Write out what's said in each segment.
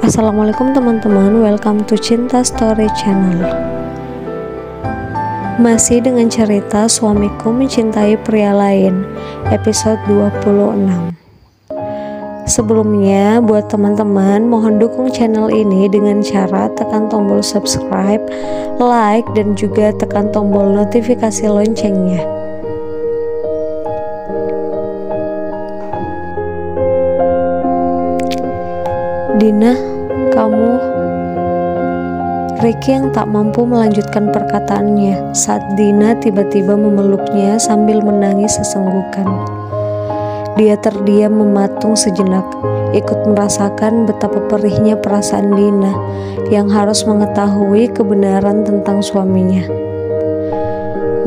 Assalamualaikum teman-teman, welcome to Cinta Story Channel. Masih dengan cerita Suamiku Mencintai Pria Lain, episode 26. Sebelumnya, buat teman-teman mohon dukung channel ini dengan cara tekan tombol subscribe, like, dan juga tekan tombol notifikasi loncengnya. Dina, kamu... Ricky yang tak mampu melanjutkan perkataannya saat Dina tiba-tiba memeluknya sambil menangis sesenggukan. Dia terdiam mematung sejenak, ikut merasakan betapa perihnya perasaan Dina yang harus mengetahui kebenaran tentang suaminya.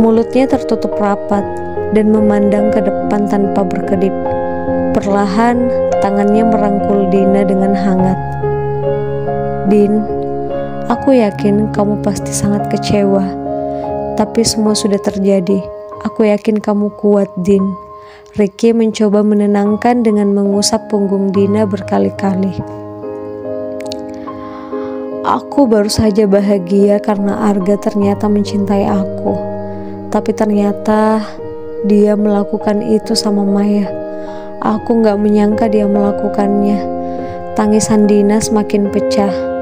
Mulutnya tertutup rapat dan memandang ke depan tanpa berkedip. Perlahan, tangannya merangkul Dina dengan hangat. Din, aku yakin kamu pasti sangat kecewa, tapi semua sudah terjadi. Aku yakin kamu kuat, Din. Ricky mencoba menenangkan dengan mengusap punggung Dina berkali-kali. Aku baru saja bahagia karena Arga ternyata mencintai aku. Tapi ternyata dia melakukan itu sama Maya. Aku gak menyangka dia melakukannya. Tangisan Dina semakin pecah.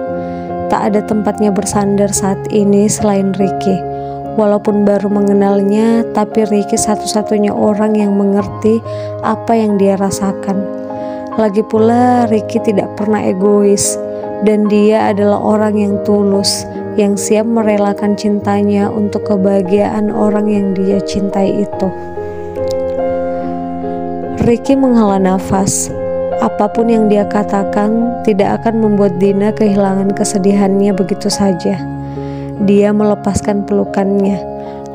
Tak ada tempatnya bersandar saat ini selain Ricky. Walaupun baru mengenalnya, tapi Ricky satu-satunya orang yang mengerti apa yang dia rasakan. Lagi pula Ricky tidak pernah egois, dan dia adalah orang yang tulus, yang siap merelakan cintanya untuk kebahagiaan orang yang dia cintai itu. Ricky menghela nafas. Apapun yang dia katakan tidak akan membuat Dina kehilangan kesedihannya begitu saja. Dia melepaskan pelukannya,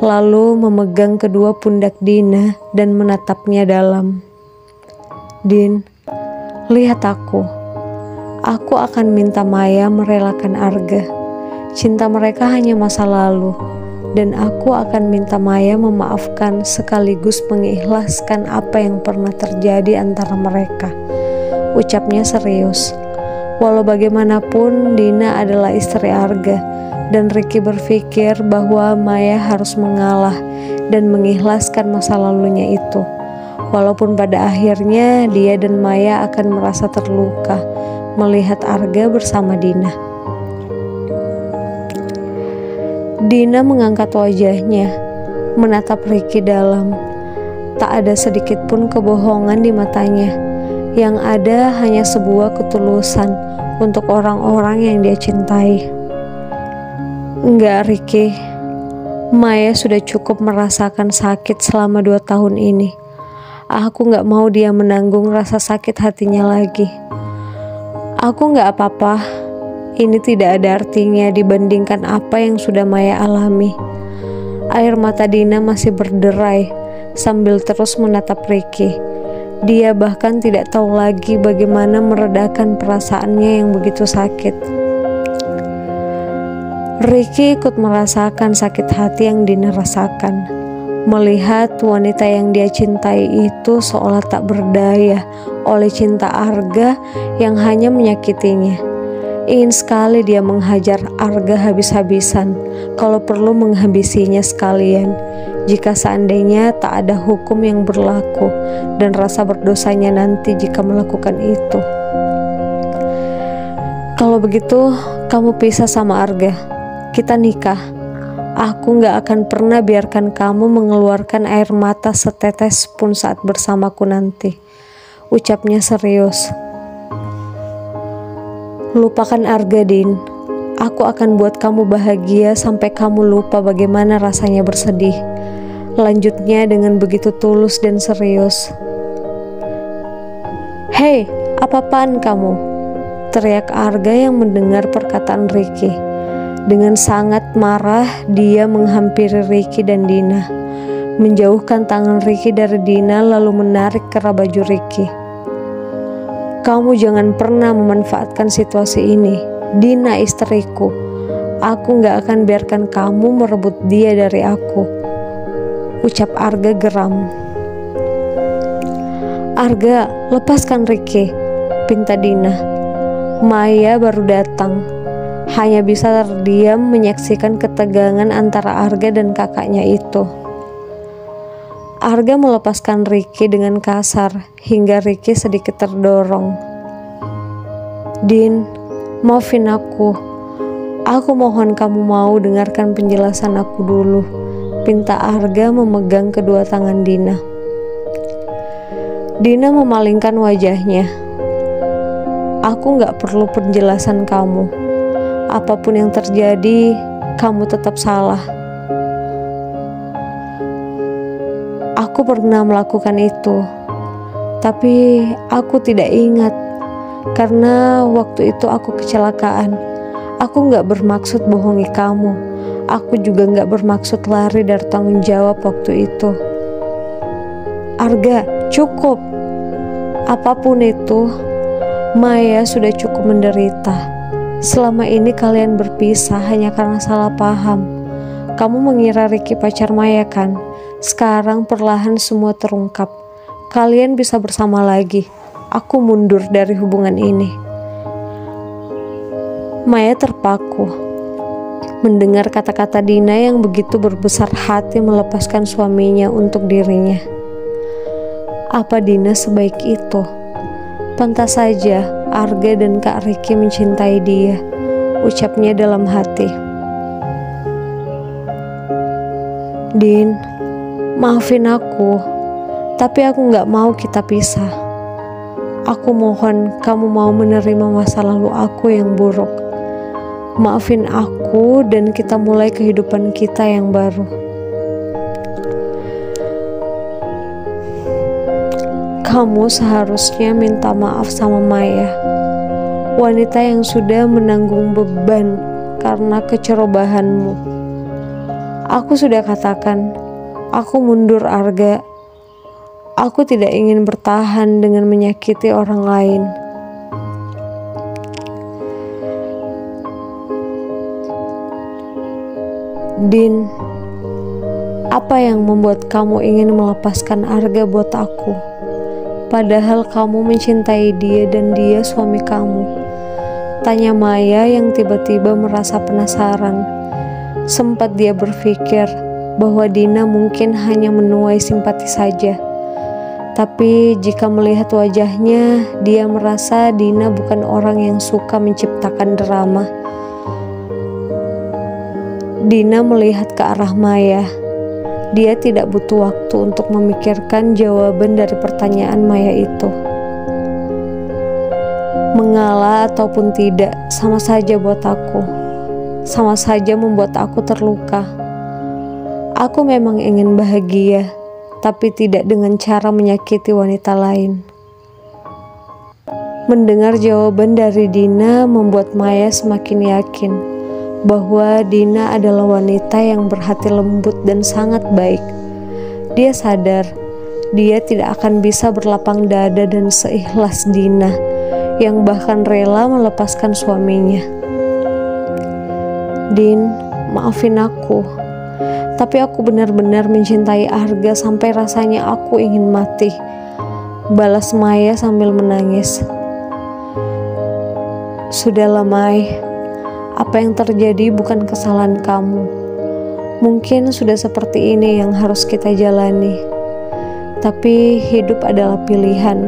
lalu memegang kedua pundak Dina dan menatapnya dalam. Din, lihat aku. Aku akan minta Maya merelakan Arga. Cinta mereka hanya masa lalu. Dan aku akan minta Maya memaafkan sekaligus mengikhlaskan apa yang pernah terjadi antara mereka. Ucapnya serius. Walau bagaimanapun Dina adalah istri Arga, dan Ricky berpikir bahwa Maya harus mengalah dan mengikhlaskan masa lalunya itu. Walaupun pada akhirnya dia dan Maya akan merasa terluka melihat Arga bersama Dina. Dina mengangkat wajahnya, menatap Ricky dalam. Tak ada sedikit pun kebohongan di matanya. Yang ada hanya sebuah ketulusan untuk orang-orang yang dia cintai. Enggak, Ricky. Maya sudah cukup merasakan sakit selama 2 tahun ini. Aku gak mau dia menanggung rasa sakit hatinya lagi. Aku gak apa-apa. Ini tidak ada artinya dibandingkan apa yang sudah Maya alami. Air mata Dina masih berderai sambil terus menatap Ricky. Dia bahkan tidak tahu lagi bagaimana meredakan perasaannya yang begitu sakit. Ricky ikut merasakan sakit hati yang Dina rasakan. Melihat wanita yang dia cintai itu seolah tak berdaya oleh cinta Arga yang hanya menyakitinya. Ingin sekali dia menghajar Arga habis-habisan, kalau perlu menghabisinya sekalian, jika seandainya tak ada hukum yang berlaku dan rasa berdosanya nanti jika melakukan itu. Kalau begitu, kamu pisah sama Arga. Kita nikah. Aku gak akan pernah biarkan kamu mengeluarkan air mata setetes pun saat bersamaku nanti. Ucapnya serius. Lupakan Arga, Din. Aku akan buat kamu bahagia sampai kamu lupa bagaimana rasanya bersedih. Lanjutnya dengan begitu tulus dan serius. Hei, apa-apaan kamu? Teriak Arga yang mendengar perkataan Ricky. Dengan sangat marah, dia menghampiri Ricky dan Dina. Menjauhkan tangan Ricky dari Dina lalu menarik kera baju Ricky. Kamu jangan pernah memanfaatkan situasi ini. Dina istriku. Aku gak akan biarkan kamu merebut dia dari aku. Ucap Arga geram. Arga, lepaskan Ricky, pinta Dina. Maya baru datang, hanya bisa terdiam menyaksikan ketegangan antara Arga dan kakaknya itu. Arga melepaskan Ricky dengan kasar hingga Ricky sedikit terdorong. "Din, maafin aku. Aku mohon kamu mau dengarkan penjelasan aku dulu," pinta Arga memegang kedua tangan Dina. Dina memalingkan wajahnya. "Aku gak perlu penjelasan kamu. Apapun yang terjadi, kamu tetap salah. Aku pernah melakukan itu, tapi aku tidak ingat. Karena waktu itu aku kecelakaan. Aku gak bermaksud bohongi kamu. Aku juga gak bermaksud lari dari tanggung jawab waktu itu." "Arga, cukup. Apapun itu, Maya sudah cukup menderita. Selama ini kalian berpisah hanya karena salah paham. Kamu mengira Ricky pacar Maya kan? Sekarang perlahan semua terungkap. Kalian bisa bersama lagi. Aku mundur dari hubungan ini." Maya terpaku mendengar kata-kata Dina yang begitu berbesar hati melepaskan suaminya untuk dirinya. Apa Dina sebaik itu? Pantas saja Arga dan Kak Ricky mencintai dia, ucapnya dalam hati. "Din, maafin aku, tapi aku gak mau kita pisah. Aku mohon kamu mau menerima masa lalu aku yang buruk. Maafin aku dan kita mulai kehidupan kita yang baru." "Kamu seharusnya minta maaf sama Maya, wanita yang sudah menanggung beban karena kecerobohanmu. Aku sudah katakan, aku mundur Arga. Aku tidak ingin bertahan dengan menyakiti orang lain." "Din, apa yang membuat kamu ingin melepaskan Arga buat aku? Padahal kamu mencintai dia dan dia suami kamu," tanya Maya yang tiba-tiba merasa penasaran. Sempat dia berpikir bahwa Dina mungkin hanya menuai simpati saja. Tapi jika melihat wajahnya, dia merasa Dina bukan orang yang suka menciptakan drama. Dina melihat ke arah Maya. Dia tidak butuh waktu untuk memikirkan jawaban dari pertanyaan Maya itu. Mengalah ataupun tidak, sama saja buat aku. Sama saja membuat aku terluka. Aku memang ingin bahagia, tapi tidak dengan cara menyakiti wanita lain. Mendengar jawaban dari Dina membuat Maya semakin yakin bahwa Dina adalah wanita yang berhati lembut dan sangat baik. Dia sadar dia tidak akan bisa berlapang dada dan seikhlas Dina yang bahkan rela melepaskan suaminya. "Din, maafin aku, tapi aku benar-benar mencintai Arga sampai rasanya aku ingin mati," balas Maya sambil menangis. "Sudahlah Mai, apa yang terjadi bukan kesalahan kamu. Mungkin sudah seperti ini yang harus kita jalani. Tapi hidup adalah pilihan.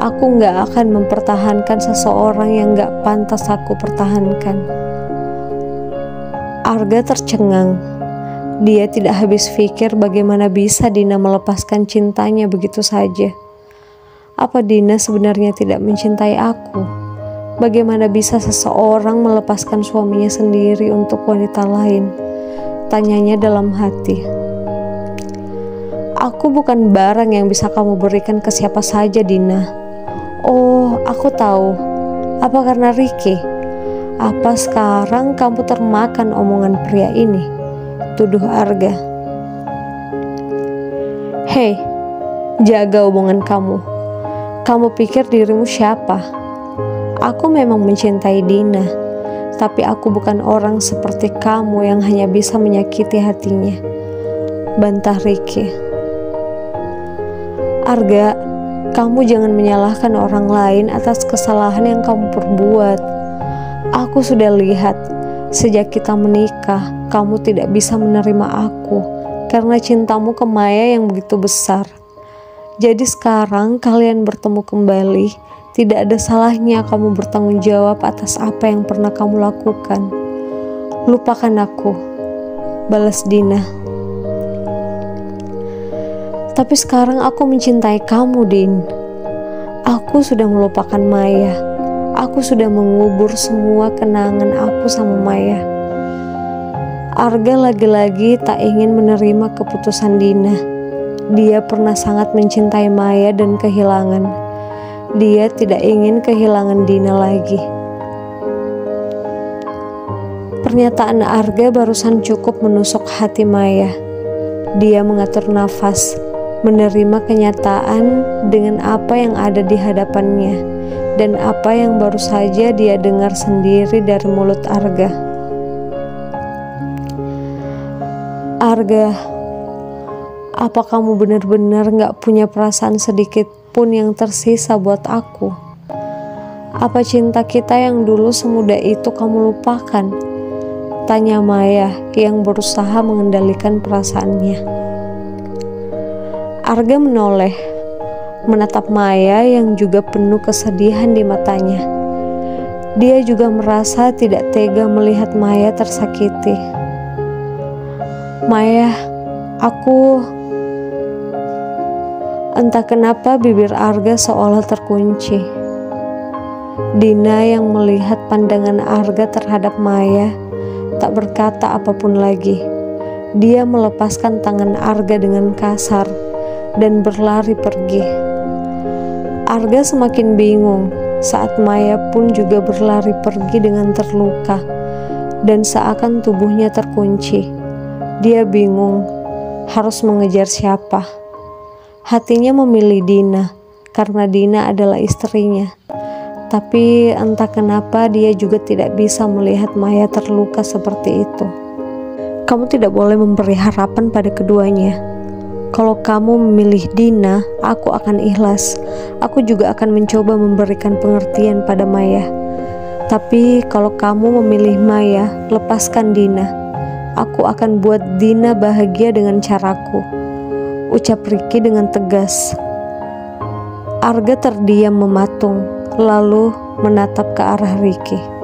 Aku gak akan mempertahankan seseorang yang gak pantas aku pertahankan." Arga tercengang. Dia tidak habis pikir bagaimana bisa Dina melepaskan cintanya begitu saja. Apa Dina sebenarnya tidak mencintai aku? Bagaimana bisa seseorang melepaskan suaminya sendiri untuk wanita lain? Tanyanya dalam hati. "Aku bukan barang yang bisa kamu berikan ke siapa saja, Dina." "Oh, aku tahu. Apa karena Ricky? Apa sekarang kamu termakan omongan pria ini?" tuduh Arga. "Hei, jaga omongan kamu. Kamu pikir dirimu siapa? Aku memang mencintai Dina, tapi aku bukan orang seperti kamu yang hanya bisa menyakiti hatinya," bantah Ricky. "Arga, Kamu jangan menyalahkan orang lain atas kesalahan yang kamu perbuat. Aku sudah lihat, sejak kita menikah, kamu tidak bisa menerima aku karena cintamu ke Maya yang begitu besar. Jadi sekarang kalian bertemu kembali, tidak ada salahnya kamu bertanggung jawab atas apa yang pernah kamu lakukan. Lupakan aku, balas Dina. Tapi sekarang aku mencintai kamu, Din. Aku sudah melupakan Maya. Aku sudah mengubur semua kenangan aku sama Maya. Arga lagi-lagi tak ingin menerima keputusan Dina. Dia pernah sangat mencintai Maya dan kehilangan. Dia tidak ingin kehilangan Dina lagi. Pernyataan Arga barusan cukup menusuk hati Maya. Dia mengatur nafas, menerima kenyataan dengan apa yang ada di hadapannya dan apa yang baru saja dia dengar sendiri dari mulut Arga. Arga, apa kamu benar-benar gak punya perasaan sedikit pun yang tersisa buat aku? Apa cinta kita yang dulu semudah itu kamu lupakan? Tanya Maya yang berusaha mengendalikan perasaannya. Arga menoleh, menatap Maya yang juga penuh kesedihan di matanya. Dia juga merasa tidak tega melihat Maya tersakiti. Maya, aku... Entah kenapa bibir Arga seolah terkunci. Dina yang melihat pandangan Arga terhadap Maya tak berkata apapun lagi. Dia melepaskan tangan Arga dengan kasar dan berlari pergi. Arga semakin bingung saat Maya pun juga berlari pergi dengan terluka dan seakan tubuhnya terkunci. Dia bingung harus mengejar siapa. Hatinya memilih Dina karena Dina adalah istrinya. Tapi entah kenapa dia juga tidak bisa melihat Maya terluka seperti itu. Kamu tidak boleh memberi harapan pada keduanya. Kalau kamu memilih Dina, aku akan ikhlas. Aku juga akan mencoba memberikan pengertian pada Maya. Tapi kalau kamu memilih Maya, lepaskan Dina. Aku akan buat Dina bahagia dengan caraku, ucap Ricky dengan tegas. Arga terdiam mematung, lalu menatap ke arah Ricky.